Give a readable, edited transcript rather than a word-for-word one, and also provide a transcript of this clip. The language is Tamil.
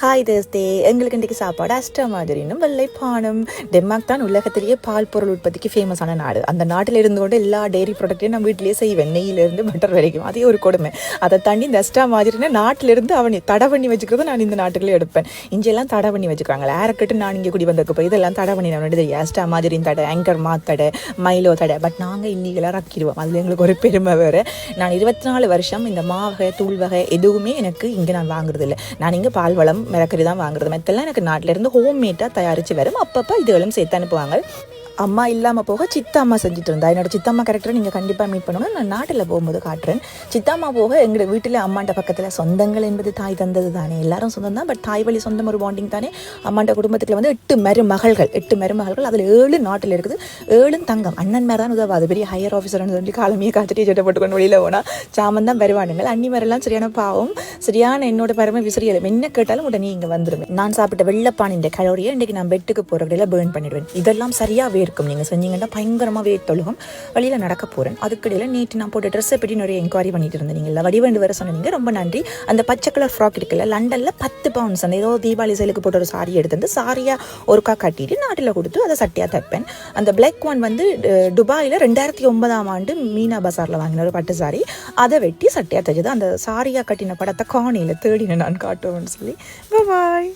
ஹாய் தேஸ்தே, எங்களுக்கு இன்றைக்கு சாப்பாடு அஷ்டமாதிரினும் வெள்ளைப்பானம். டென்மார்க் தான் உலகத்திலேயே பால் பொருள் உற்பத்திக்கு ஃபேமஸான நாடு. அந்த நாட்டில் இருந்து கொண்டு எல்லா டெய்ரி ப்ராடக்ட்டையும் நான் வீட்டிலேயே செய்வேன், நெய்யிலேருந்து பட்டர் வரைக்கும். அதே ஒரு கொடுமை. அதை தாண்டி இந்த அஷ்டமாதிரினா நாட்டிலிருந்து அவனை தடை பண்ணி வச்சுக்கிறது நான் இந்த நாட்டுக்குள்ளே எடுப்பேன். இங்கெல்லாம் தடை பண்ணி வச்சுக்கிறாங்க. ஏறக்கட்டு நான் இங்கே குடி வந்ததுக்கு இதெல்லாம் தடை பண்ணி நான் தெரியும். அஷ்டமாதிரின் தடை, ஆங்கர் மாத்தடை, மைலோ தடை. பட் நாங்கள் இல்லீகலாக ரக்கிடுவோம். அதில் எங்களுக்கு ஒரு பெருமை வேறு. நான் 24 வருஷம் இந்த மாவகை தூள் வகை எதுவுமே எனக்கு இங்கே நான் வாங்குறதில்லை. நான் இங்கே பால் வளம் மிளக்கறி தான் வாங்குறது. மற்றெல்லாம் எனக்கு நாட்டிலேருந்து ஹோம்மேட்டாக தயாரித்து வரும். அப்பப்போ இதுகளும் சேர்த்து அனுப்புவாங்க. அம்மா இல்லாமல் போக சித்தாம்மா செஞ்சுட்டு இருந்தா. என்னோட சித்தாம்மா கேரக்டரை நீங்கள் கண்டிப்பாக மீட் பண்ணணும். நான் நாட்டில் போகும்போது காட்டுறேன். சித்தாம்மா போக எங்களோட வீட்டில் அம்மாண்ட பக்கத்தில் சொந்தங்கள் என்பது தாய் தந்தது தானே. எல்லாரும் சொந்தம் தான். பட் தாய் வழி சொந்தம் ஒரு பாண்டிங் தானே. அம்மாண்ட குடும்பத்தில் வந்து 8 மருமகள்கள். அதில் 7 நாட்டில் இருக்குது. 7 தங்கம். அண்ணன் மேலே தான் உதவாது. பெரிய ஹையர் ஆஃபீஸர்னு சொல்லி காலமையை காத்துட்டு சட்டை போட்டுக்கொண்டு வெளியில் போனால் சாமன் தான் வருவானுங்கள். அன்னி மேரெல்லாம் சரியான பாவம், சரியான என்னோட பரம விசிறியலும். என்ன கேட்டாலும் உடனே இங்கே வந்துடுவேன். நான் சாப்பிட்ட வெள்ளப்பானின் கலோரியை இன்றைக்கு நான் பெட்டுக்கு போகிறவரையில் பேர்ன் பண்ணிடுவேன். இதெல்லாம் சரியாக இருக்கும். நீங்கள் செஞ்சீங்கன்னா பயங்கரமாக வெயிட் தொழுகும். வழியில் நடக்க போகிறேன். அதுக்கிடையில் நேற்று நான் போட்ட ட்ரெஸ்ஸை பற்றி நிறைய என்கொயரி பண்ணிட்டு இருந்தேன். நீங்கள் வடிவேண்டு வர சொன்னீங்க, ரொம்ப நன்றி. அந்த பச்சை கலர் ஃப்ராக் இருக்குல்ல, லண்டனில் 10 பவுண்ட்ஸ் அந்த ஏதோ தீபாவளி சேலுக்கு போட்ட ஒரு சாரி எடுத்து சாரியாக ஒருக்கா கட்டிட்டு நாட்டில் கொடுத்து அதை சட்டியாக தைப்பேன். அந்த பிளாக் ஒன் வந்து துபாயில் 2009ஆம் ஆண்டு மீனா பசாரில் வாங்கின ஒரு பட்டு சாரி. அதை வெட்டி சட்டியாக தைச்சது. அந்த சாரியாக கட்டின படத்தை காணியில் தேடினேன் நான் காட்டுவேன்னு சொல்லி. பாய்.